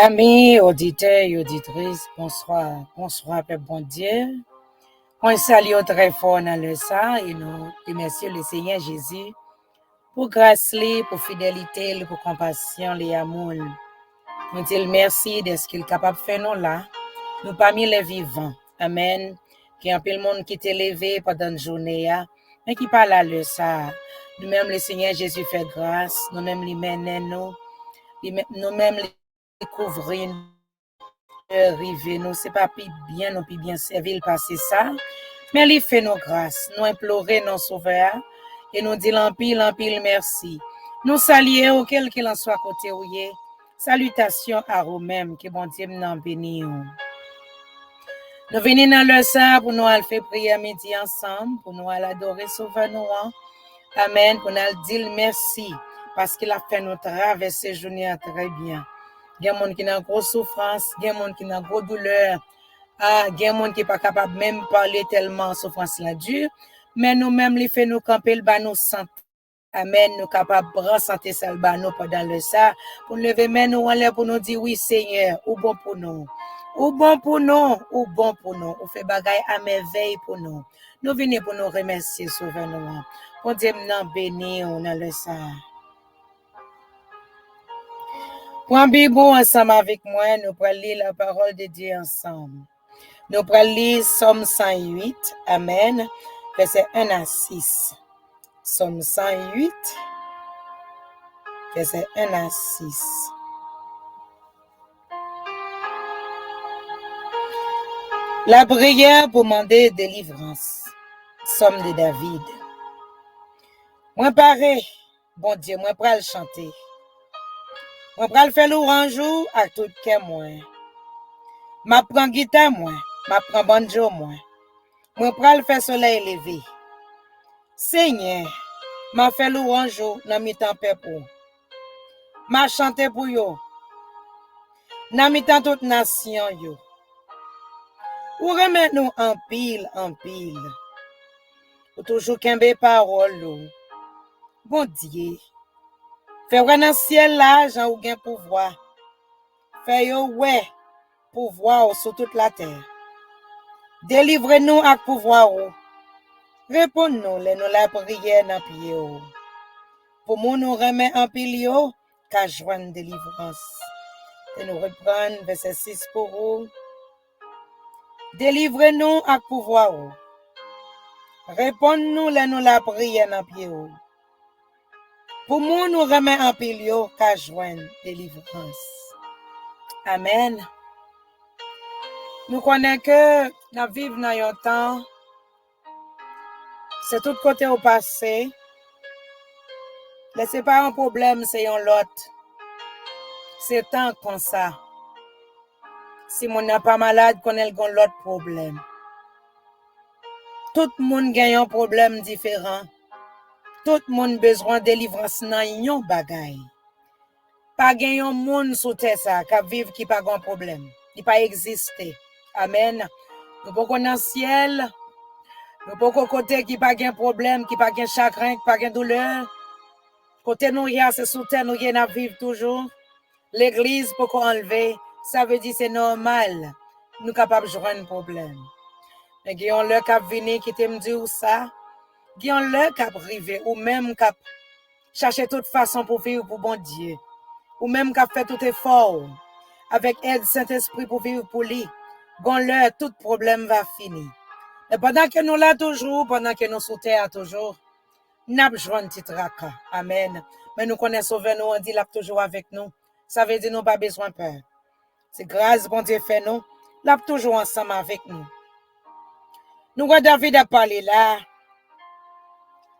Amis, auditeurs et auditrices, bonsoir. Bonsoir, Père bon Dieu. On salue très fort dans le sang et nous remercions le Seigneur Jésus pour grâce, pour fidélité, pour compassion, les amour. Nous disons merci de ce qu'il est capable de faire nous là. Nous parmi les vivants. Amen. Il y a un peu de monde qui t'est levé pendant une journée, mais qui parle à le ça. Nous-mêmes, le Seigneur Jésus fait grâce. Nous-mêmes, les menons nous-mêmes, les découvrir. Arriver, nous, c'est pas plus bien, nous plus bien servir, passer ça. Mais il fait nos grâces. Nous implorer nos sauveurs et nous dit l'empile, merci. Nous saluons auquel qu'il en soit côté où il est. Salutations à vous-même, que bon Dieu nous bénisse. Nous venons dans le sang pour nous aller faire prière midi ensemble, pour nous aller adorer sauveur nous. Amen, pour nous dire merci, parce qu'il a fait nous traverser journée très bien. Il y a des gens qui ont une grosse souffrance, il y a des gens qui ont une grosse douleur, il y a des gens qui ne sont pas capables même de parler tellement souffrance là dure, mais nous-mêmes, les fait nous camper le bas nous santé. Amen, nous capables de ressentir ça le bas nous pendant le ça, pour lever mais nous en l'air pour nous dire oui Seigneur, ou bon pour nous. Ou bon pour nous, ou bon pour nous, ou fait bagaille à merveille pour nous. Nous venons pour nous remercier, sauveur nous. Pour Dieu nous bénir dans le ça. Prends Bible ensemble avec moi, nous allons lire la parole de Dieu ensemble. Nous allons lire Somme 108, Amen, verset 1 à 6. Somme 108, verset 1 à 6. La prière pour demander délivrance. Somme de David. Moi paré, bon Dieu, moi pral chanter. Moi pral faire l'orange à tout cœur moi. Ma prend guitare moi, ma prend banjo moi. Moi pral faire soleil levé. Seigneur, ma fait l'orange dans mi temps pour. Ma chanter pour yo. Dans mi temps toute nation yo. Ou remettre nous en pile. Ou toujours kembe parole. Bon Dieu. Fais voir dans ciel là, Jean ou gen pouvoir. Fais yo ouais, pouvoir sur toute la terre. Délivre-nous avec pouvoir. Réponds-nous, nous la prière dans pied. Pour nous remet en pile yo, qu'à joindre délivrance. Et nous reprendre verset 6 pour vous. Délivre-nous avec pouvoir. Réponds-nous, nous la prière dans pied. Pour nous remet en pile yo, qu'à joindre délivrance. Amen. Nous connaissons que nous vivons dans un temps, c'est tout côté au passé. Laissez pas un problème, c'est un lot. C'est tant comme ça. Si mon n'est pas malade, qu'on a l'autre problème. Tout le monde a un problème différent. Tout le monde a besoin de délivrance dans un bagay. Pas un monde sur terre ça, qui vivre qui pas un problème. Il pas exister. Amen. Nous pas dans le ciel. Nous pas côté qui pas un problème, qui pas un chagrin, qui pas un douleur. Côté nous y a c'est sous terre nous y a vivre toujours. L'église pour qu'on enlever, ça veut dire c'est normal. Nous capables de jouer un problème. Mais il y a le cap venir qui te me dit ça. Il y a le cap arriver ou même cap chercher toute façon pour vivre pour bon Dieu. Ou même cap fait tout effort avec aide Saint-Esprit pour vivre pour lui. Bon l'heure tout problème va finir. Et pendant que nous là toujours, pendant que nous sous terre toujours, n'a besoin de petit tracas. Amen. Mais nous connaissons sauveur nous, on dit là toujours avec nous. Ça veut dire nous pas besoin de peur. C'est grâce bon Dieu fait nous, là toujours ensemble avec nous. Nous voyons David a parlé là.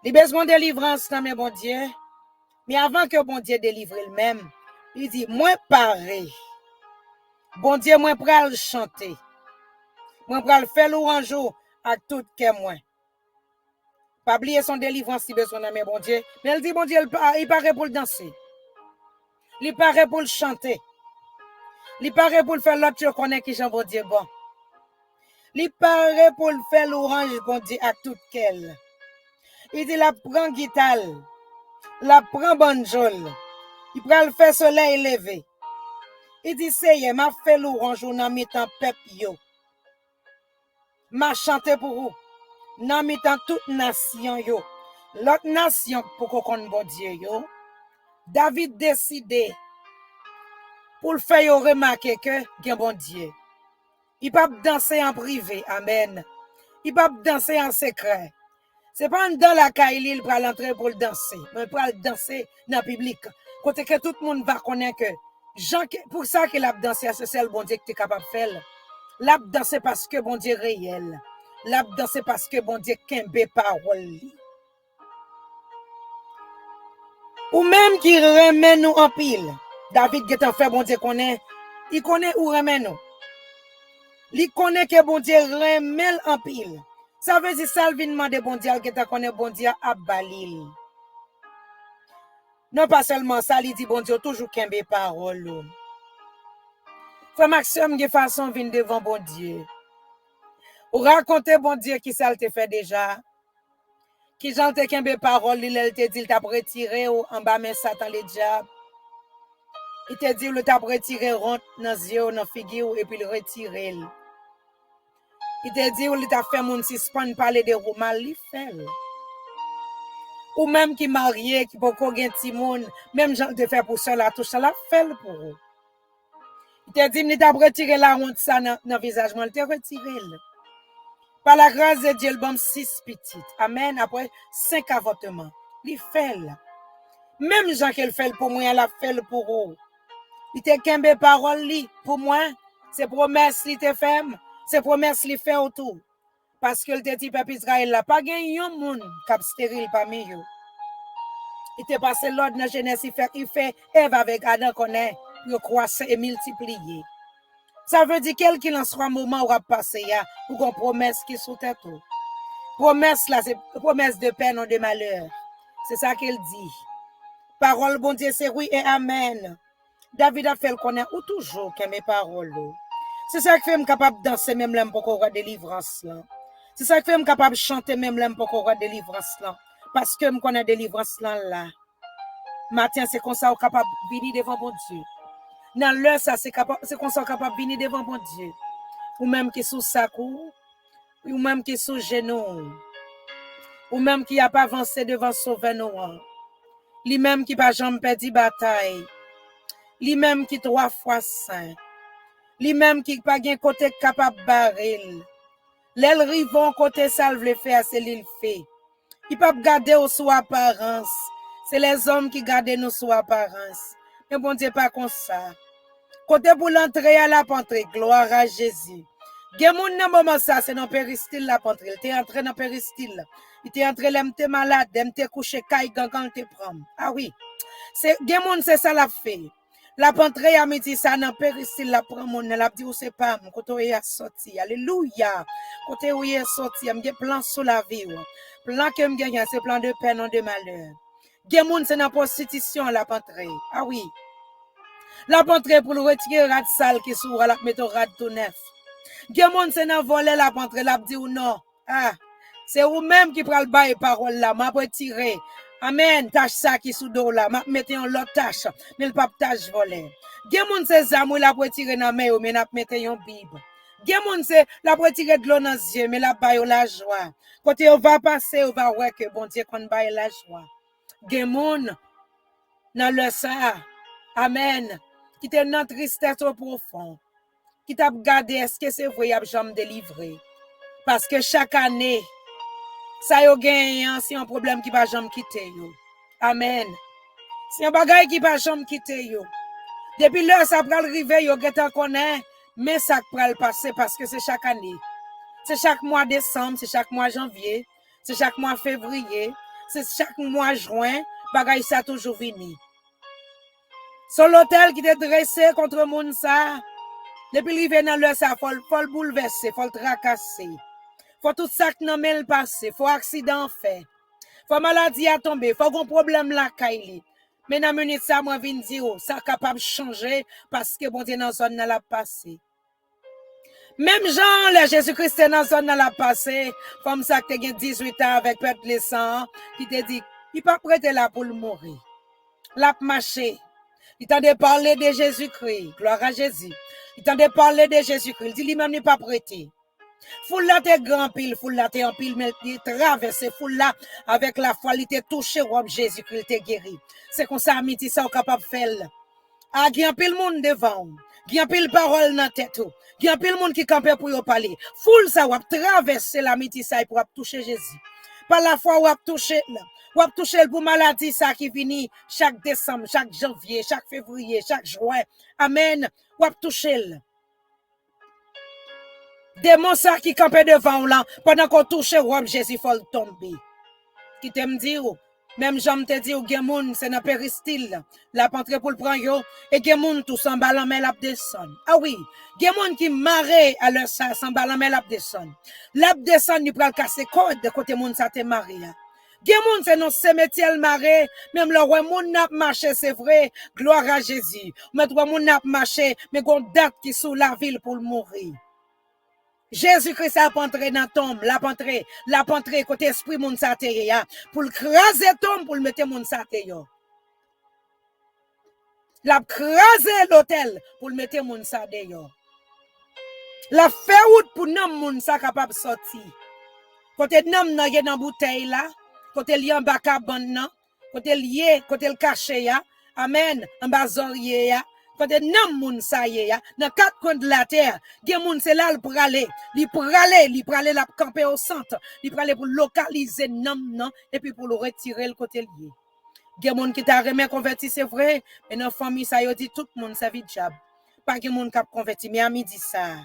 Il a besoin de délivrance dans mes bon Dieu. Mais avant que bon Dieu délivre lui-même, il dit, moi paré. Bon Dieu, moi pral chanter. Moi pral faire l'orange à tout que moi. Pas oublier son délivrance si besoin dans mes bon Dieu. Mais il dit, bon Dieu, il paraît pour le danser. Il paraît pour le chanter. Il paraît pour le faire l'autre chose qu'on est qui Jean bon Dieu bon. Il paraît pour le faire l'orange bon Dieu à tout quel. Il dit la prend guitare, la prend banjol. Il prend le faire soleil levé. Il dit, c'est m'a fait louange ou nan mitan pep yo. M'a chanté pour vous. Nan mitan toute nation yo. L'autre nation pour qu'on connaisse bon Dieu yo. David décidé pour le faire remarquer que gen bon Dieu. Il pas danser en privé, amen. Il pas danser en secret. C'est pas dans la caille il va l'entrer pour le danser, mais pour le danser dans le public. Côté que tout le monde va connaître que Jean, pour ça que l'a dansé, c'est le bon Dieu que tu es capable de faire. L'a dansé parce que bon Dieu est réel. L'a dansé parce que bon Dieu kembe parole. Ou même qui remet nous en pile. David qui est fait bon Dieu connaît, il connaît où remet nous. Il connaît que bon Dieu remet en pile. Ça veut dire salvinement de bon Dieu qui connaît bon Dieu à balil. Non pas seulement ça, il dit bon Dieu toujours kembe parole. Frère Maxime, de façon vient devant bon Dieu. Ou raconter bon Dieu qui ça te fait déjà. Qui j'en te kembe parole, il te dit il t'a retiré en bas mais Satan le diable. Il te dit il t'a retiré rond dans yeux, dans figure et puis il retiré. Il te dit il t'a fait moun suspend parler de roman, il fait. Ou même qui marié, qui peut qu'on gagne ti moun, même j'en te fait pour cela, tout ça la fait pour vous. Il te dit il t'a retiré la honte ça dans visage, il t'a retiré. Par la grâce de Dieu, il bon 6 petites. Amen. Après 5 avortements. Il fait. Même Jean qu'il fait pour moi, il a fait pour vous. Il te kembe parole li pour moi. C'est promesse li te fait. C'est promesse li fait autour. Parce que le te dit peuple Israël là pas gagné un monde cap stérile parmi eux. Il te passé l'ordre dans Genèse, il fait Ève avec Adam connaît pour croître et multiplier. Ça veut dire quel qu'il en soit moment où va passer ya pour qu'on promesse qui sous tête. Promesse là c'est promesse de paix non de malheur. C'est ça qu'il dit. Parole bon Dieu c'est oui et amen. David a fait le connaître ou toujours que mes paroles. C'est ça qui fait me capable de danser même là pour qu'on voit délivrance là. C'est ça qui fait me capable de chanter même là pour qu'on voit délivrance là parce que me connaît délivrance là. Matin c'est comme ça capable de venir devant bon Dieu. Dans l'heure, ça, c'est qu'on soit capable de venir devant bon Dieu. Ou même qui sous sacou, ou même qui sous genou, ou même qui n'a pas avancé devant sauver nous. Lui-même qui n'a jamais perdu bataille. Lui-même qui 3 fois saint. Lui-même qui n'a pas de côté capable de barrer. L'aile rivon côté salve le fait, c'est l'il fait. Il ne peut pas garder sous apparence. C'est les hommes qui gardent nous sous apparence. Mais bon Dieu, pas comme ça. Côté pour l'entrée à la pentrée, gloire à Jésus. Gen moun nan moment ça, c'est dans péristyle la pentrée. Il t'est entré dans péristyle. Il t'est entré l'aime t'es malade, l'aime t'es couché, caille, gangan te prend. Ah oui. C'est, gen moun c'est ça la fait. La pentrée a midi ça dans péristyle la prend moun, la dit ou c'est pas, côté où il a sorti. Alléluia. Côté où il est sorti, il y a plan sous la vie. Plan que m'gagne, c'est plan de paix, non de malheur. Gen moun c'est dans prostitution la pentrée. Ah oui. La pentrée pour le retirer rat sale qui s'ouvre la mettre rat tout neuf. Gen moun c'est nan voler la pentrée la dit ou non. Ah, c'est ou même qui pral bailler parole là, m'a retirer. Amen, tâche ça qui sous dos là, m'a mettre en l'autre tâche, mais le pas tâche voler. Gen moun c'est zamou la retirer nan main mais n'a mettre en bible. Gen moun c'est la retirer de l'eau dans yeux mais la bailler la joie. Côté on va passer, on va voir que bon Dieu qu'on bailler la joie. Gen moun dans le ça. Amen. Qui te nan tristesse trop profond. Qui t'a regardé est-ce que c'est vrai y jamais délivré. Parce que chaque année ça yo gagne c'est un problème qui va jamais quitter yo. Amen. C'est un bagage qui va jamais quitter yo. Depuis là ça pral arriver yo getan connaît mais ça pral passer parce que c'est chaque année. C'est chaque mois décembre, c'est chaque mois janvier, c'est chaque mois février, c'est chaque mois juin, bagage ça toujours vini. Sur l'hôtel qui est dressé contre moun ça, depuis arrivé dans le ça, faut le bouleverser, faut le tracasser. Faut tout ça qui nan le passer, faut accident fait. Faut maladie à tomber, faut un problème la kaili. Mais dans minute ça moi vinn dire ça capable changer parce que bon Dieu dans zone la passé. Même Jean, le Jésus-Christ dans zone la passé, comme ça que tu 18 ans avec peuple les sang qui te dit il pas prêté là pour le mourir. L'a marché. Il t'a parler de Jésus-Christ. Gloire à Jésus. Il t'a parler de Jésus-Christ. Il dit lui-même n'est pas prêté. Foule là t'es grand pile, foule là t'es en pile, mais il traverse foule là avec la foi, il t'est touché, roi Jésus-Christ, il t'est guéri. C'est comme ça, amitié, ça, on capable de faire. Ah, il y a un pile monde devant. Il y a un pile parole dans la tête. Il y a un pile monde qui campait pour y parler. Foule ça, on traverser l'amitié, ça, pour toucher Jésus. Par la foi, on toucher là. On toucher pour maladie, ça, qui vient chaque décembre, chaque janvier, chaque février, chaque juin. Amen. On toucher là. Démon ça qui campait devant là, pendant qu'on touche roi Jésus, il faut tomber. Qui t'aime dire, même j'aime te dire, gen moun, c'est dans péristyle, la pentre pour le prendre yo, et gen moun tout sans ballon, mais la descend. Ah oui, gen moun qui marre à leur ça, sans ballon, mais la descend. La descend, il pral casser code de côté moun ça te marre. Gen moun c'est non cimetière marre, même le roi moun n'a marché, c'est vrai, gloire à Jésus. Mais roi moun n'a marché, mais gon date qui sous la ville pour le mourir. Jésus-Christ a entré dans tombe, l'a entré côté esprit moun sa te ya, pour le craser tombe pour le mettre moun sa te yo. L'a craser l'hôtel pour le mettre moun sa te yo. La fait route pour nam moun sa capable sortir. Côté nam nan y dans bouteille là, côté li en bas cabane nan, côté lié, côté le caché ya. Amen, en bas zorier ya. Quand nam moun sa ye ya, dans quatre coins de la terre, gen moun c'est là le pralé, li pralé la camper au centre, li pralé pour localiser nam nan et puis pour le retirer le côté lié. Gen moun qui t'a remet converti c'est vrai, mais dans famille ça yo dit tout le monde sa vie diable. Pas gen moun k'ap converti mais à midi ça.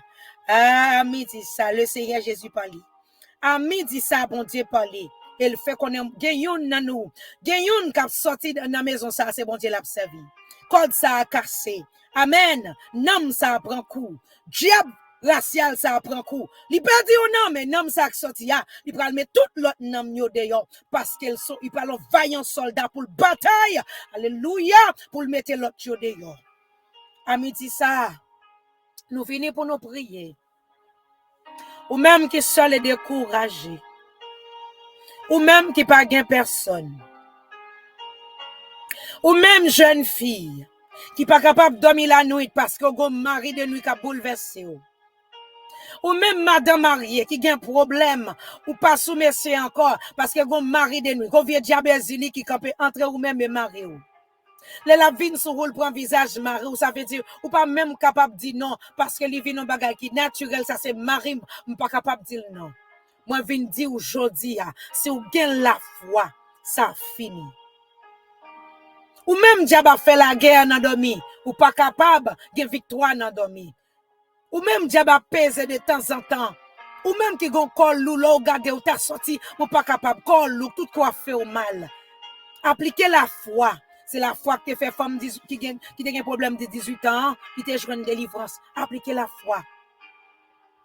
À midi ça le Seigneur Jésus parle. À midi ça bon Dieu parle. Et le fait qu'on gen yon nan nou, gen yon k'ap sorti dans la maison ça c'est bon Dieu l'a servi. Code ça a cassé. Amen. Nam ça prend coup. Diable racial ça prend coup. Li pas dit non mais nam ça sorti ya, il pral mettre tout l'autre nam yo dehors parce qu'elles sont il parle vaillant soldat pour bataille. Alléluia pour le mettre l'autre yo dehors. Amiti ça. Nous venons pour nous prier. Ou même qui seul et découragé. Ou même qui pas gain personne. Ou même jeune fille qui pas capable de dormir la nuit parce que gon mari de nuit qui a bouleversé. Ou même madame mariée qui a un problème ou pas sous monsieur encore parce que gon mari de nuit, gon vieux diabète qui peut entrer ou même marié. Les la vin sur rôle prend visage mari ou ça veut dire ou pas même capable de dire non parce que li vin un bagage qui naturel ça c'est mari ou pas capable de dire non. Moi vinn dire aujourd'hui si ou gain la foi ça fini. Ou même diable fait la guerre dans dormi, ou pas capable de victoire dans dormi. Ou même diable pèse de temps en temps. Ou même qui gon col lou là regarder ou t'a sorti, ou pas capable col lou tout quoi fait au mal. Appliquer la foi, c'est la foi qui fait femme qui a un problème de 18 ans, qui te joint délivrance. Appliquer la foi.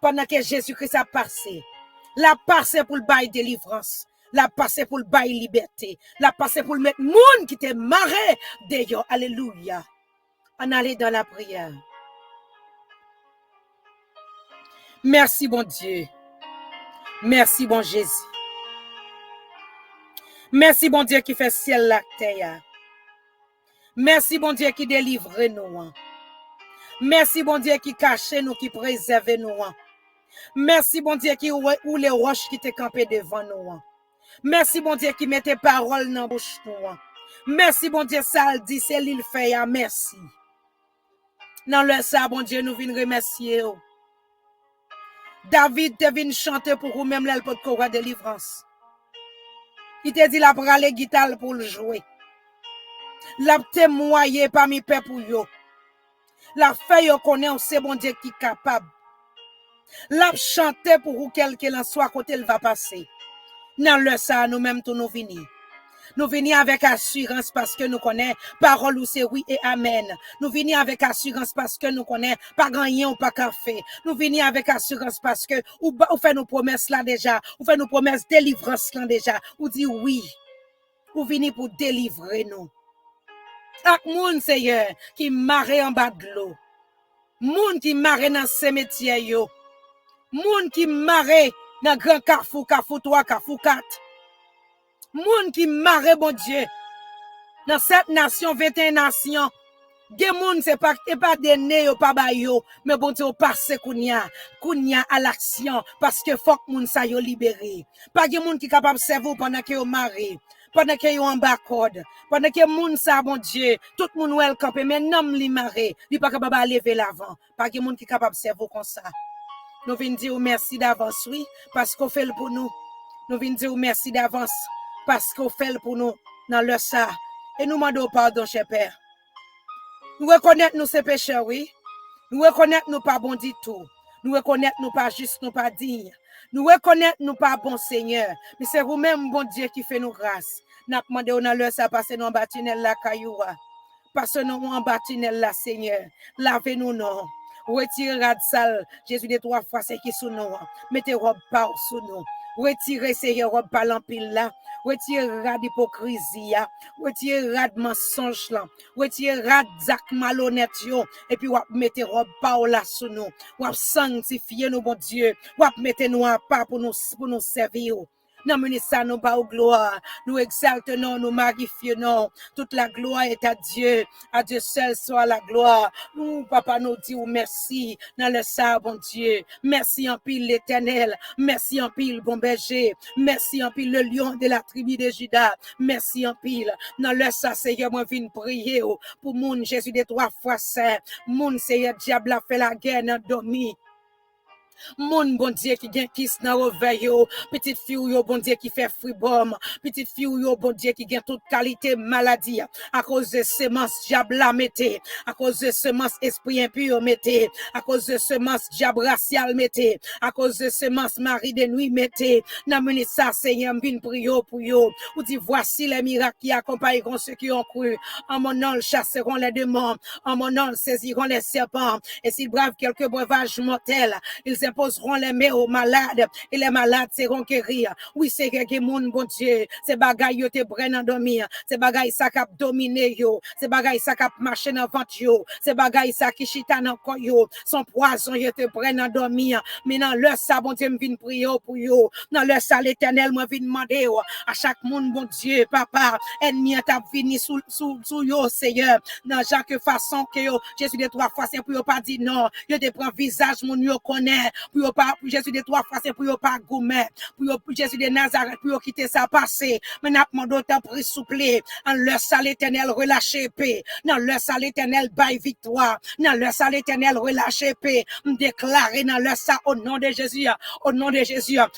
Pendant que Jésus-Christ a passé, la passé pour le bail délivrance. La passer pour le bail liberté. La passer pour le mettre monde qui te marre d'ailleurs. Alléluia. On allait dans la prière. Merci bon Dieu. Merci bon Jésus. Merci bon Dieu qui fait ciel la terre. Merci bon Dieu qui délivre nous. Merci bon Dieu qui cache nous, qui préserve nous. Merci bon Dieu qui ou les roches qui te campent devant nous. Merci bon Dieu qui met tes paroles dans la bouche nous. Merci bon Dieu ça le dit c'est l'il fait merci. Dans le ça bon Dieu nous venons remercier. David te vient chanter pour vous même là le pot de délivrance. Il te dit la prale guitare pour le jouer. La témoigner parmi peuple pour yo. La fait yo connaît c'est bon Dieu qui est capable. La chanter pour vous quelqu'un en soit côté il va passer. Dans le ça, nous-mêmes, tous nous venons. Nous venons avec assurance parce que nous connaissons parole ou c'est oui et amen. Nous venons avec assurance parce que nous connaissons pas gagner ou pas café. Nous venons avec assurance parce que ou fait nos promesses là déjà. Ou fait nos promesses délivrance là déjà. Ou dit oui. Ou venez pour délivrer nous. Ak moun Seigneur qui marre en bas de l'eau. Moun qui marre dans cimetière yo. Moun qui marre dans grand Carrefour 3, Carrefour 4. Moun qui marre bon Dieu. Dans cette nation, 21 nations. Gen moun c'est pas de né yo pas ba yo, mais bon Dieu passe kounya à l'action parce que faut que moun sa yo libéré. Pas gen moun qui capable servir pendant que yo maré, pendant que yo en bas code, pendant que moun sa bon Dieu, tout moun welcome mais nom li maré, li pas capable lever l'avant. Pas gen moun qui capable servir comme ça. Nous venons dire merci d'avance oui parce qu'on fait le pour nous. Nous venons dire merci d'avance parce qu'on fait le pour nous dans le ça et nous demandons pardon cher Père. Nous reconnaissons nous ces pécheurs, oui. Nous reconnaissons nous pas bon du tout. Nous reconnaissons nous pas juste, nous pas dignes. Nous reconnaissons nous pas bon Seigneur. Mais c'est vous-même, bon Dieu, qui fait nous grâce. Nous demandons dans le ça passer nous en bâtiment la cailloua. Passez nous en bâtiment la Seigneur. Lavez-nous non. Retirez rad sale. Jésus des 3 fois c'est qui sous nous. Mettez robe par sous nous. Retirez ces robes par l'empile là. Retirez rad hypocrisie. Retirez rad mensonge là. Retirez rad zak malhonnête yo. Et puis mettez robe par là sous nous. Ou sanctifier nous bon Dieu. Ou mettez nous à part pour nous servir. Nous menons nous pas au gloire. Nous exaltons, nous magnifions. Toute la gloire est à Dieu. À Dieu seul soit la gloire. Nous, papa, nous disons merci dans le sang, bon Dieu. Merci en pile l'Éternel. Merci en pile, bon berger. Merci en pile le lion de la tribu de Juda. Merci en pile. Dans le sang, Seigneur, moi, viens prier pour moun Jésus des 3 fois saint. Moun, Seigneur, diable a fait la guerre dans dormi. Mon bon Dieu qui gagne kiss dans réveil yo, petite fille yo bon Dieu qui fait fribom, petite fille yo bon Dieu qui gagne toute qualité maladie à cause de semence diable la mettez, à cause de semence esprit impur mettez, à cause de semence diable racial mettez, à cause de semence mari de nuit mettez. N'amenez ça Seigneur vinn prier pour yo. Ou dit voici les miracles qui accompagneront ceux qui ont cru. En mon nom ils chasseront les démons, en mon nom ils saisiront les serpents et s'ils bravent quelques breuvages mortels, ils imposeront les mains aux malades et les malades seront guéris. Oui, c'est que moun bon Dieu, ces bagailles yo te prennent en dormir, ces bagailles ça cap dominer yo, ces bagailles ça cap marcher dans ventre yo, ces bagailles ça qui chita dans corps yo, son poison yo te prennent en dormir. Mais dans leur ça bon Dieu me vinn prier pour yo, dans leur ça l'Éternel moi vinn demander à chaque monde bon Dieu, papa, ennemi t'a vini sous yo Seigneur, dans chaque façon que yo Jésus des 3 fois c'est pour yo pas dire non, yo te prend visage mon yo connaît. Pour Jésus de 3 fois, c'est pour pas gourmet, pour Jésus de Nazareth, pour quitter sa passé. Mais n'a pas d'autant pris souple, en leur salle éternel relâché paix, dans leur salle éternel bail victoire, dans leur salle éternel relâché paix, déclarer dans leur salle au nom de Jésus,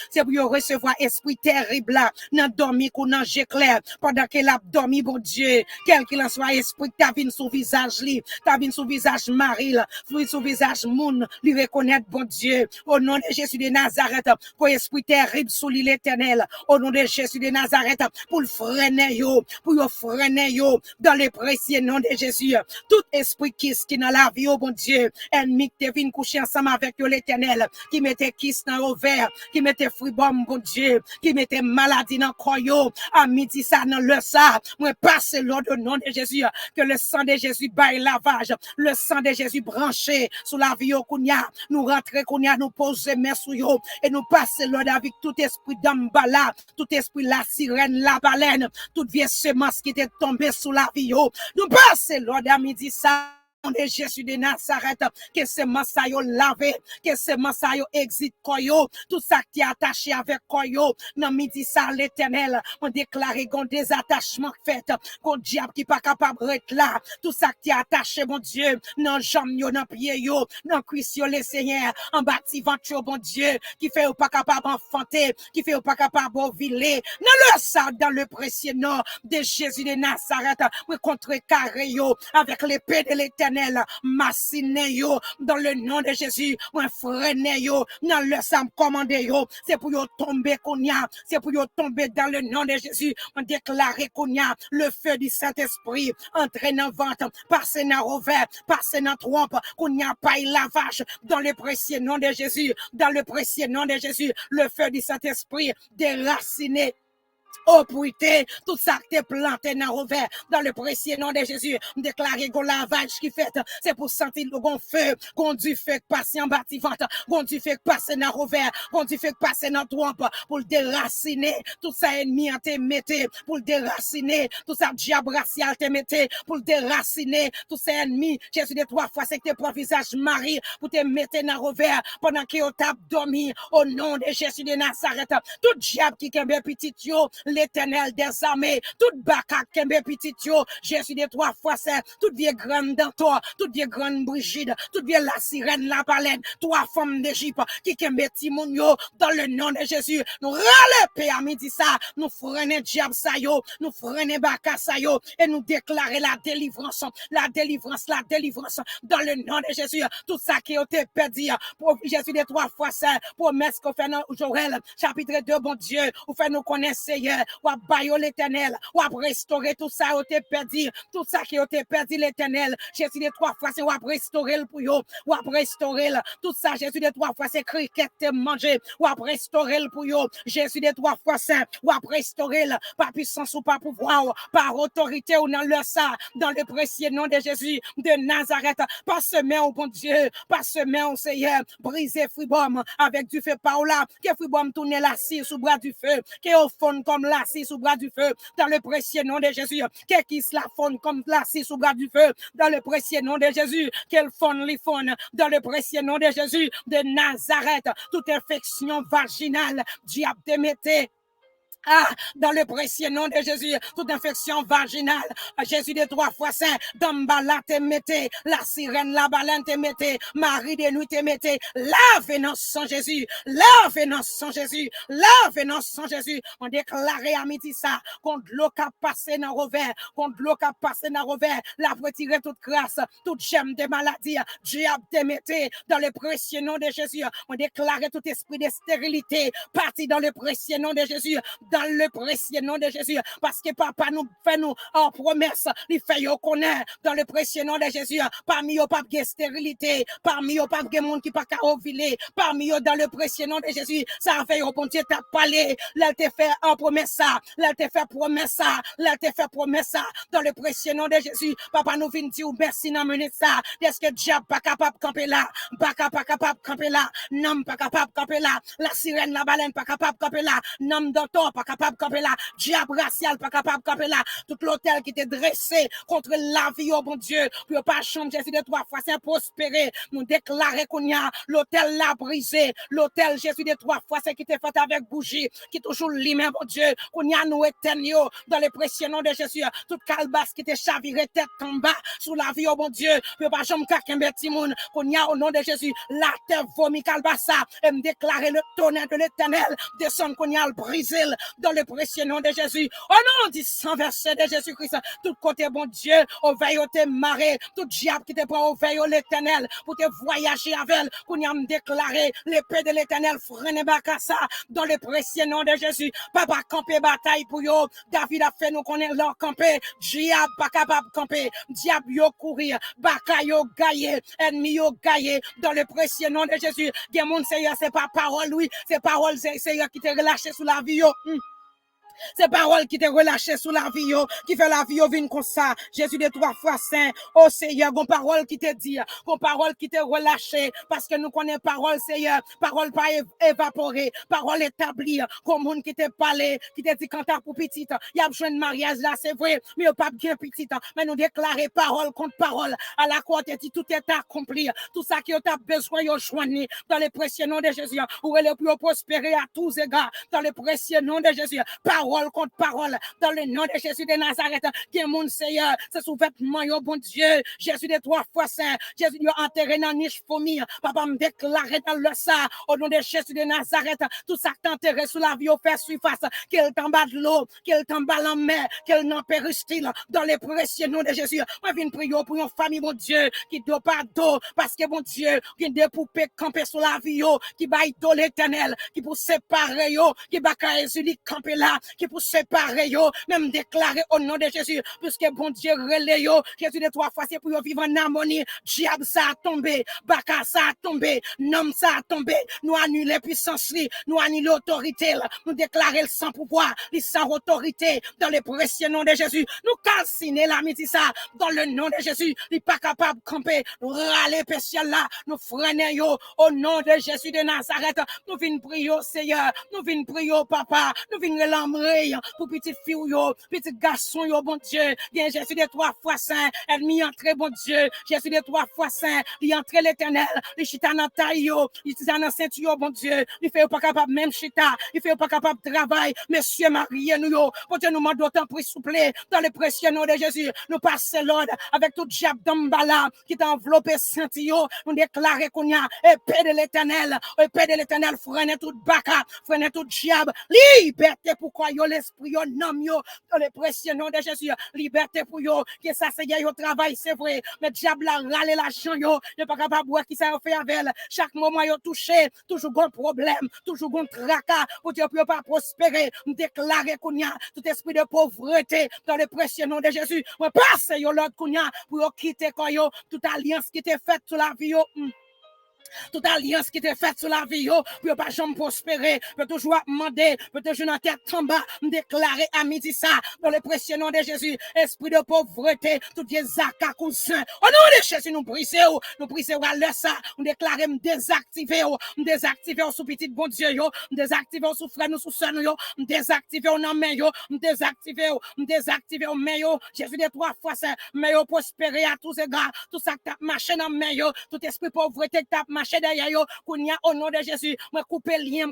c'est pour recevoir esprit terrible là, dans dormi qu'on dans j'éclaire, pendant qu'elle a dormi, bon Dieu, quel qu'il en soit, esprit ta vine sous visage li, ta vine sous visage Maril, sous visage moun, lui reconnaître, bon Dieu. Au nom de Jésus de Nazareth, pour esprit terrible sous l'île éternelle. Au nom de Jésus de Nazareth, pour le freiner yo, dans le précieux nom de Jésus. Tout esprit qui dans la vie, oh bon Dieu, ennemi qui te vient coucher ensemble avec l'éternel, qui mettait kiss dans le verre, qui mettait fribom, bon Dieu, qui mettait maladie dans le corps, à midi ça dans le sang. Moi, passe l'ordre au nom de Jésus, que le sang de Jésus baille lavage, le sang de Jésus branché sous la vie, au kounya, nous rentrer kounya, nous poser main sur yo, et nous passer l'ordre avec tout esprit d'ambala, tout esprit la sirène, la baleine, toute vieille semence qui était tombée sous la vie, yo. Nous passer l'ordre à midi ça. De Jésus de Nazareth, que ce massayo lavé, que ce massayo exit koyo, tout ça qui est attaché avec koyo, non midi ça l'Éternel, on déclare qu'on désattachement fait, qu'on diable qui pas capable d'être là, tout ça qui est attaché, mon Dieu, non jambes yo, non pieds yo, non cuisses yo, les Seigneur, en bâti ventre bon Dieu, qui fait ou pas capable d'enfanter, qui fait ou pas capable d'oviler, non le ça dans le précieux nom de Jésus de Nazareth, we contrecarrer yo avec l'épée de l'Éternel. Massine yo dans le nom de Jésus, ou freiner yo dans le sang commandé yo, c'est pour yo tomber kounya, c'est pour yo tomber dans le nom de Jésus, on déclare kounya le feu du Saint-Esprit entre dans ventre, passe dans revers, passe dans trompe, kounya paille lavage dans le précieux nom de Jésus, dans le précieux nom de Jésus, le feu du Saint-Esprit déraciné Oh, puité, tout ça que t'es planté dans revers, dans le précieux nom de Jésus, déclarer qu'on lavage qui fait, c'est pour sentir le bon feu, qu'on du fait passer en bâtiment, qu'on du fait passer dans revers, qu'on du fait passer dans trompe, pour le déraciner, tout ça ennemi en te mette, pour le déraciner, tout ça diable racial te mette, pour le déraciner, tout ça ennemi, Jésus de 3 fois, c'est que tes propres visage Marie, pour te mettre dans revers, pendant que tu dormi, au nom de Jésus de Nazareth, tout diable qui kembe petit yo, l'Éternel des armées, toute baka kembe petit yo, Jésus de 3 fois saint, toute vieille grande Dantor, toute vieille grande Brigide, toute vieille la sirène, la baleine, 3 femmes d'Égypte qui kembe timon yo, dans le nom de Jésus, nous râlons paix à midi ça, nous freinons diable ça yo, nous freinons baka ça yo, et nous déclarer la délivrance, dans le nom de Jésus, tout ça qui a été perdu, pour Jésus de 3 fois saint, promesse qu'on fait dans Joël, chapitre 2, bon Dieu, ou fait nous connaître Seigneur, ou à bailler l'Éternel, ou à restaurer tout ça, ou te perdu, tout ça qui a été perdu l'Éternel, Jésus de 3 fois, c'est ou à restaurer le pour yo, ou à restaurer tout ça, Jésus de 3 fois, c'est cricket te manger, ou à restaurer le pour yo, Jésus de 3 fois, c'est ou à restaurer par puissance ou par pouvoir, par autorité ou dans le ça, dans le précieux nom de Jésus de Nazareth, par semaine, oh bon Dieu, par semaine, oh Seigneur, briser fribom avec du feu par là, que fribom tourne la scie sous bras du feu, que au fond comme la scie sous bras du feu, dans le précieux nom de Jésus, que qui se la fond comme la scie sous bras du feu, dans le précieux nom de Jésus, qu'elle fond les fond, dans le précieux nom de Jésus de Nazareth, toute infection vaginale, diable de mettez. Ah, dans le précieux nom de Jésus, toute infection vaginale, Jésus de 3 fois saint, Dambala te mette, la sirène, la baleine te mette, Marie de nuit te mette, lave dans son Jésus, lave dans son Jésus, lave dans son Jésus. On déclare à midi ça, contre l'eau qui a passé dans revers, contre l'eau qui a passé dans revers, la retirer toute grâce, toute gemme de maladie, diable te mette, dans le précieux nom de Jésus. On déclare tout esprit de stérilité, parti dans le précieux nom de Jésus, dans le précieux nom de Jésus, parce que papa nous fait nous en promesse, il fait yo connaître dans le précieux nom de Jésus, parmi yo pas de stérilité, parmi yo pas de monde qui pas qu'à ovuler, parmi yo dans le précieux nom de Jésus, ça fait yo bon Dieu t'a parlé, là te fait en promesse ça, là te fait promesse ça, là te fait promesse ça, dans le précieux nom de Jésus, papa nous vient dire merci dans minute ça, est-ce que diable pas capable camper là, pas capable camper là, non pas capable camper là, la sirène, la baleine pas capable camper là, non docteur pas capable camper là, diable racial pas capable camper là, tout l'hôtel qui était dressé contre la vie, oh bon Dieu, pour pas chambre Jésus de 3 fois c'est prospérer, nous déclarer qu'on y a l'hôtel là brisé, l'hôtel Jésus de 3 fois c'est qui était fait avec bougie, qui toujours lui-même, bon Dieu, qu'on y a nous éteignons dans le précieux nom de Jésus, toute calebasse qui était chavirée tête en bas sous la vie, oh bon Dieu, pour pas chambre kakembe timoun, qu'on y a au nom de Jésus, la terre vomit calbassa, et me déclarer le tonnerre de l'Éternel descend qu'on y a le brisé dans le précieux nom de Jésus. Au nom du sang versé de Jésus-Christ, tout côté, bon Dieu, au veille au te maré, tout diable qui te prend au veille au l'Éternel, pour te voyager avec, qu'on y a me déclaré l'épée de l'Éternel, freine bakassa, dans le précieux nom de Jésus. Papa camper bataille pour yo, David a fait nous connaître leur camper, diable pas capable camper, diable yo courir, baka yo gaillé, ennemi yo gaillé, dans le précieux nom de Jésus. Gen moun Seigneur, c'est pas parole, oui, c'est parole, Seigneur qui te relâché sous la vie yo. C'est parole qui te relâché sous la vie, qui fait la vie, vine comme ça. Jésus de 3 fois saint. Oh Seigneur, gon parole qui te dit, gon parole qui te relâché, parce que nous connaissons parole, Seigneur, parole pas évaporée, parole établie, comme monde qui te parlé, qui te dit quand t'as pour petite, il y a besoin de mariage là, c'est vrai, mais il pas bien petite, mais nous déclarer parole contre parole, à la croix, te dit tout est accompli, tout ça qui a besoin, yo joindre dans le précieux nom de Jésus, où elle est pour prospérer à tous égards, dans le précieux nom de Jésus, parole contre parole, dans le nom de Jésus de Nazareth, qui est mon Seigneur, c'est sous vêtement, yo bon Dieu, Jésus de 3 fois saint, Jésus yo enterré dans niche fourmi, papa me déclarer dans le sang, au nom de Jésus de Nazareth, tout ça qui enterré sous la vie, au fait surface, qu'il tombe de l'eau, qu'il tombe en mer, qu'il n'en péristyle, dans les précieux nom de Jésus, moi viens prier pour une famille, mon Dieu, qui doit pas d'eau, parce que mon Dieu, qui des poupées camper sur la vie, qui baille d'eau l'éternel, qui pour séparer, qui va camper là, qui pour séparer yo, même déclarer au nom de Jésus, puisque bon Dieu relais yo, Jésus de 3 fois c'est pour vivre en harmonie, diable ça a tombé, baka ça a tombé, nom ça a tombé, nous annuler puissance li, nous annuler autorité, nous déclarer le sans pouvoir, le sans autorité, dans le précieux nom de Jésus, nous calciner la midi ça, dans le nom de Jésus, il pas capable de camper, nous râler péché là, nous freiner yo, au nom de Jésus de Nazareth, nous venons prier au Seigneur, nous venons prier au papa, nous venons l'emmener pour petite fille yo, petit garçon yo, bon Dieu, bien Jésus de 3 fois saint, elle m'y entre, bon Dieu, Jésus de 3 fois saint, il entre l'éternel, il chita dans taille yo, il chita dans ceinture, bon Dieu, il fait pas capable même chita, il fait pas capable de travail, monsieur marié nous yo, bon Dieu nous demande d'autant plus souple, dans le précieux nom de Jésus, nous passons l'ordre avec tout diable d'emballa qui t'a enveloppé ceinture, nous déclarer qu'on y a épée de l'éternel, freine tout baka, freine tout diable, liberté pour quoi yo l'esprit yo nom yo, dans le précieux nom de Jésus, liberté pour yo, que ça c'est yo travail, c'est vrai, mais diable a râlé l'argent yo, n'est pas capable voir qui ça fait avec elle, chaque moment yo touché, toujours bon problème, toujours bon tracas, pour Dieu pour pas prospérer, déclarer qu'on y a tout esprit de pauvreté, dans le précieux nom de Jésus, on passe yo l'autre qu'on y a, pour quitter quoi yo, toute alliance qui était faite sur la vie yo, toute alliance qui était faite sur la vie, pour pas jamais prospérer, peut toujours demander, peut toujours dans tête en bas, déclarer à midi ça, dans le précieux nom de Jésus, esprit de pauvreté, tout des zaka cousin. Au nom de Jésus, nous brisons à l'heure ça, nous déclarer, me désactiver sous petit bon Dieu, me désactiver sous frère, nous sous soeur, me désactiver dans main, me désactiver au main, Jésus de 3 fois ça, mais prospérer à tous égards, tout ça qui t'a marché dans main, tout esprit pauvreté qui t'a marché derrière yo, qu'on y a au nom de Jésus, me couper lien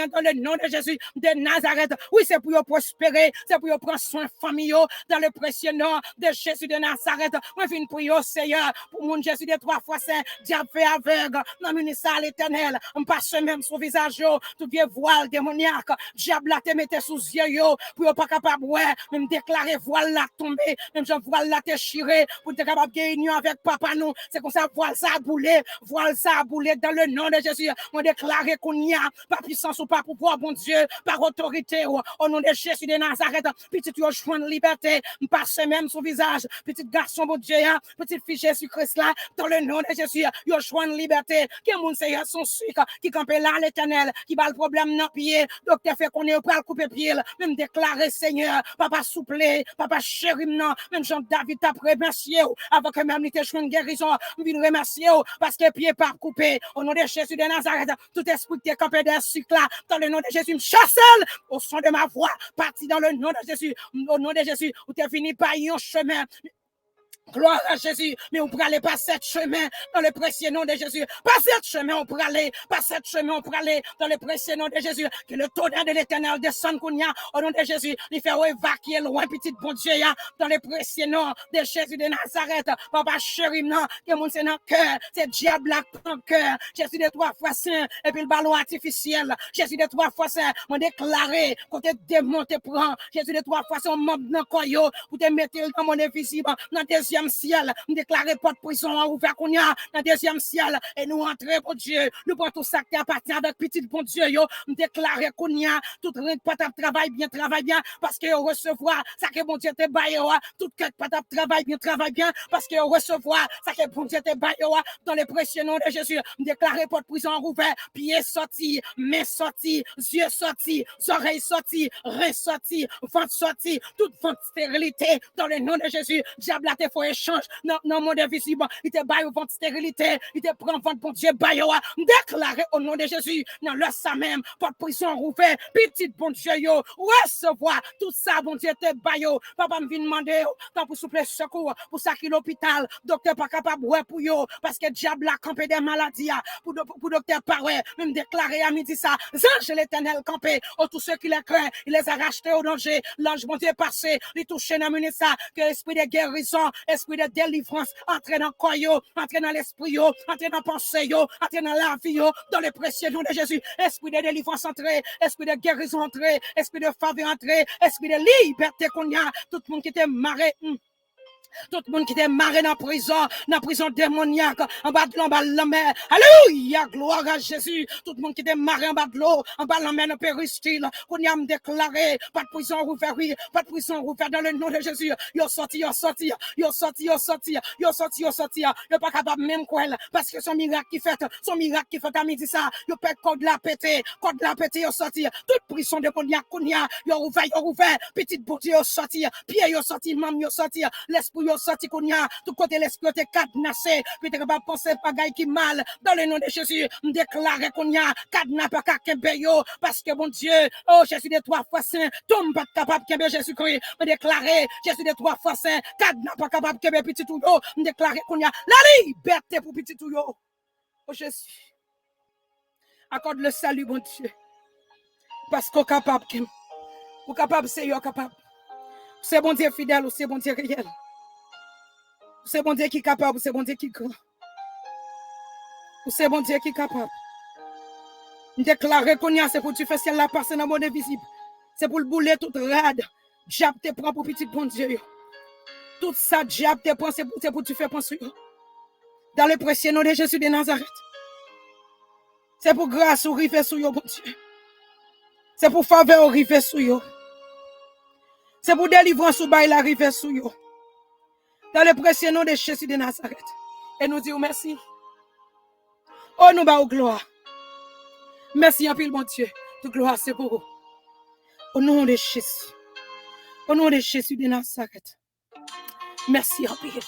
dans le nom de Jésus de Nazareth. Oui, c'est pour prospérer, c'est pour prendre soin famille dans le précieux nom de Jésus de Nazareth. Moi, je viens prier au Seigneur pour mon Jésus de 3 fois saint, diable fait aveugle, dans le ministère l'éternel, on passe même sur visage yo, tout vieux voile démoniaque, diable la te mette sous yeux yo, pour pas capable ouais, même déclarer voile la tomber, même je voile la déchirer, pour être capable de réunion avec papa nous, c'est comme ça voile ça bouler, voile ça bouler dans le nom de Jésus, on déclare qu'on y a, pas puissance ou pas pouvoir, bon Dieu, par autorité, au nom de Jésus de Nazareth, petit tu as joint liberté, passe même son visage, petit garçon, bon Dieu, petit fille Jésus-Christ là, dans le nom de Jésus, tu as joint liberté, qui moun c'est son sucre, qui campe là l'éternel, qui va le problème dans pied, docteur fait qu'on est pas couper pied, même déclarer Seigneur, papa souple, papa chéri, non, même Jean-David t'a remercié, avant que même il te joint guérison, je veux remercier, parce que pied pas coupé, au nom de Jésus de Nazareth, tout esprit qui est campé d'un sucre là, dans le nom de Jésus, me chasse au son de ma voix, parti dans le nom de Jésus, au nom de Jésus, où tu es fini par un chemin. Gloire à Jésus, mais on pourrait aller par cette chemin dans le précieux nom de Jésus. Par cette chemin, on pourrait aller, par cette chemin, on pourrait aller dans le précieux nom de Jésus. Que le tonnerre de l'éternel descende qu'on y a au nom de Jésus. Il fait évacuer loin, petit bon Dieu, dans le précieux nom de Jésus de Nazareth. Papa chéri, non, que mon c'est dans le cœur, c'est diable dans le cœur. Jésus de 3 fois saint, et puis le ballon artificiel. Jésus de 3 fois saint, on déclaré, qu'on te démonte prend. Jésus de 3 fois saint, on m'a dans le pour te mettre dans mon invisible, dans deuxième ciel, nous déclarer porte prison ouvert qu'on y a dans deuxième ciel et nous entrer pour Dieu, nous prenons tout ça qui appartient avec petit bon Dieu yo, nous déclarer qu'on y a tout patap travail bien parce que recevoir ça que bon Dieu te baille tout patap travail bien parce que recevoir ça que bon Dieu te baille dans le précieux nom de Jésus, nous déclarer porte prison ouvert, pieds sortis, mains sortis, yeux sortis, oreilles sortis, reins sortis, ventre sorti, toute ventre stérilité dans le nom de Jésus, diable te faut échange non monde invisible, il te baille au ventre stérilité, il te prend ventre bon Dieu baille déclarer au nom de Jésus dans leur ça même porte prison ouvert, petit bon Dieu yo recevoir tout ça bon Dieu te baille papa me vient demander tant pour souple secours pour ça qui l'hôpital docteur pas capable ouais pour yo parce que diable a campé des maladies pour docteur pas ouais même déclarer à midi ça ange l'éternel campé tous ceux qui les craint il les a rachetés au danger l'ange bon Dieu passé il touche dans ça que l'esprit de guérison esprit de délivrance entre dans corps entre dans l'esprit entre dans pensée entre dans la vie dans le précieux nom de Jésus esprit de délivrance entre esprit de guérison entre esprit de faveur entre esprit de liberté qu'on y a tout le monde qui était marré Tout le monde qui était marré dans la prison démoniaque, en bas de l'eau, en bas de la mer. Alléluia, gloire à Jésus. Tout le monde qui était marré en bas de l'eau, en bas de la mer, dans péristyle. Qu'on y a déclaré, pas de prison rouverte, oui, pas de prison rouverte dans le nom de Jésus. Yo sorti, yo sorti, yo sorti, yo sorti, yo sorti, yo sorti. Yo pas capable même quoi, parce que son miracle qui fait à midi ça. Yo peut code la pété, yo sorti. Toute prison démoniaque, qu'on y a, yo ouvert, petite boutique, yo sorti, pied, yo sorti, mam, yo sorti, l'esprit, yo sorti qu'on y a, tout côté l'esprit est cadenassé, puis t'es capable de penser bagaille qui mal, dans le nom de Jésus, me déclarer qu'on y a, cadenappé à Kembeyo, parce que mon Dieu, oh Jésus de 3 fois saint, tombe pas capable de Jésus-Christ, me déclarer, Jésus de 3 fois saint, cadenappé pas capable de petit tout yo, me déclarer qu'on y a, la liberté pour petit tout yo, oh Jésus, accorde le salut, mon Dieu, parce qu'on est capable, ou capable, c'est yo capable, c'est bon Dieu fidèle, ou c'est bon Dieu réel. C'est bon Dieu qui est capable, c'est bon Dieu qui est grand. C'est bon Dieu qui est capable. Déclarer qu'on y a, c'est pour tu fais ciel la passer dans le monde invisible. C'est pour le bouler tout rade. Diable te prend pour petit bon Dieu. Tout ça, diable te prend, c'est pour tu faire penser. Dans le précieux nom de Jésus de Nazareth. C'est pour grâce ou river sur yo, bon Dieu. C'est pour faveur ou river sur yo. C'est pour délivrance ou bail la river sur yo. Dans le précieux nom de Jésus de Nazareth. Et nous disons merci. Oh, nous bas gloire. Merci en pile, mon Dieu. Toute gloire, c'est pour vous. Au nom de Jésus. Au nom de Jésus de Nazareth. Merci en pile.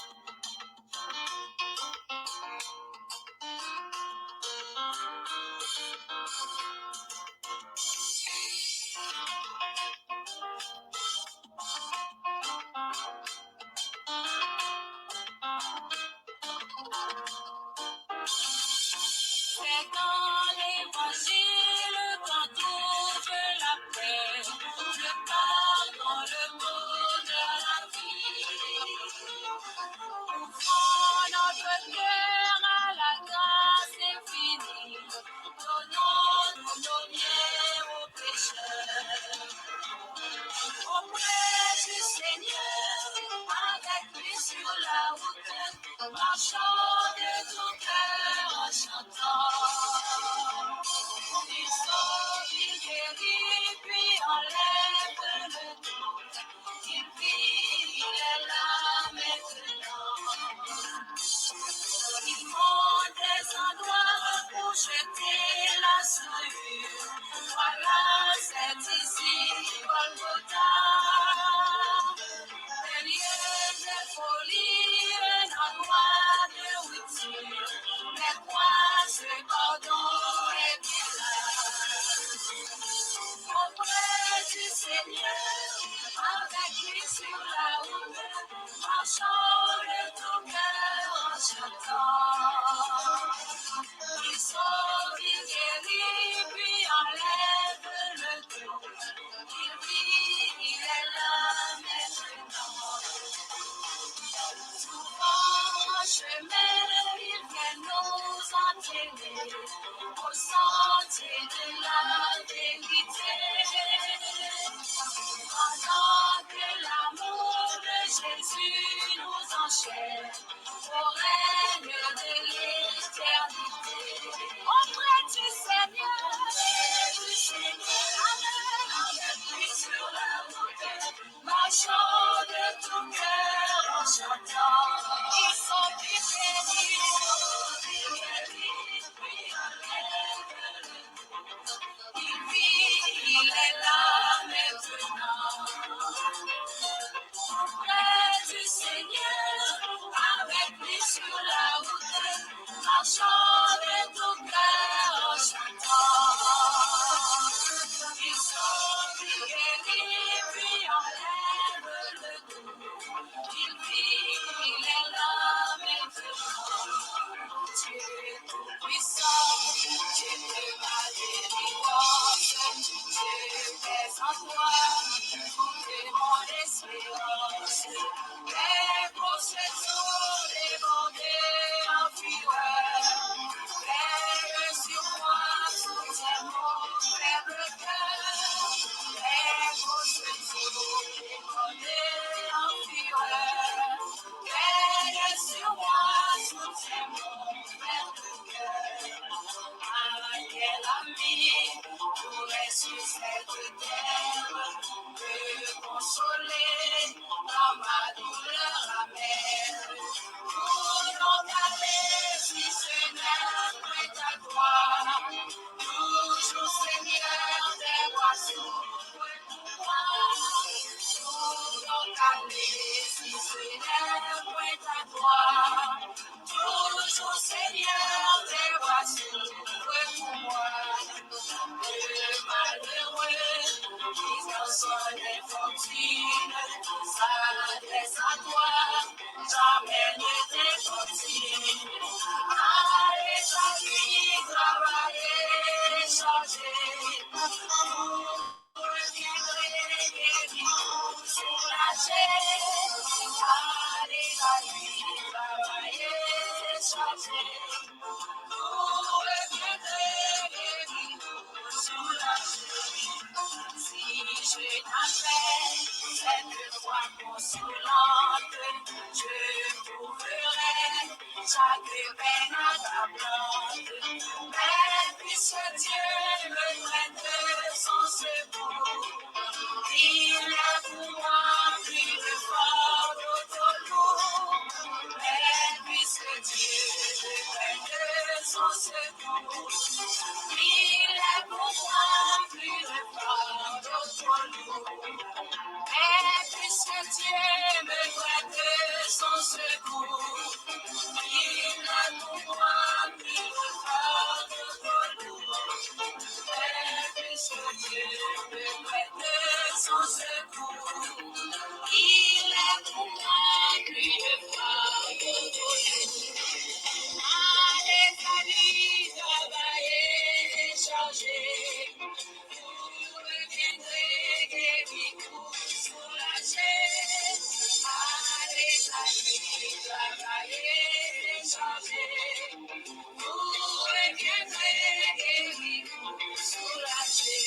sur cette terre me consoler dans ma douleur amère. Pour non aller si ce n'est point à toi, toujours Seigneur, des rois s'ouvrent pour moi. Pour non aller si ce n'est point à toi, toujours Seigneur, des rois s'ouvrent pour moi. Le malheureux qui dans son infortune s'adresse à toi, jamais ne décontinue. Allez, sa vie, travailler, changer, vous reviendrez guéri, soulagé. Allez, la vie, travailler, changer, vous reviendrez guéri, soulagé. Si je t'appelle, cette voix consolante, je trouverai chaque peine accablante. Mais puisque Dieu me traite de son secours, il est pour moi plus de fort d'autolour. Mais puisque Dieu me traite de son secours, il est pour moi plus de fort d'autolour. Mais puisque Dieu me traite de son secours, il est pour moi plus de fort d'autolour. Mais puisque Dieu me traite de son secours, il est pour moi plus de fort d'autolour. Allez, famille, travailler, changer. Vous reviendrez guéri, soulagé. Allez, famille, travailler, changer. Vous reviendrez guéri, soulagé.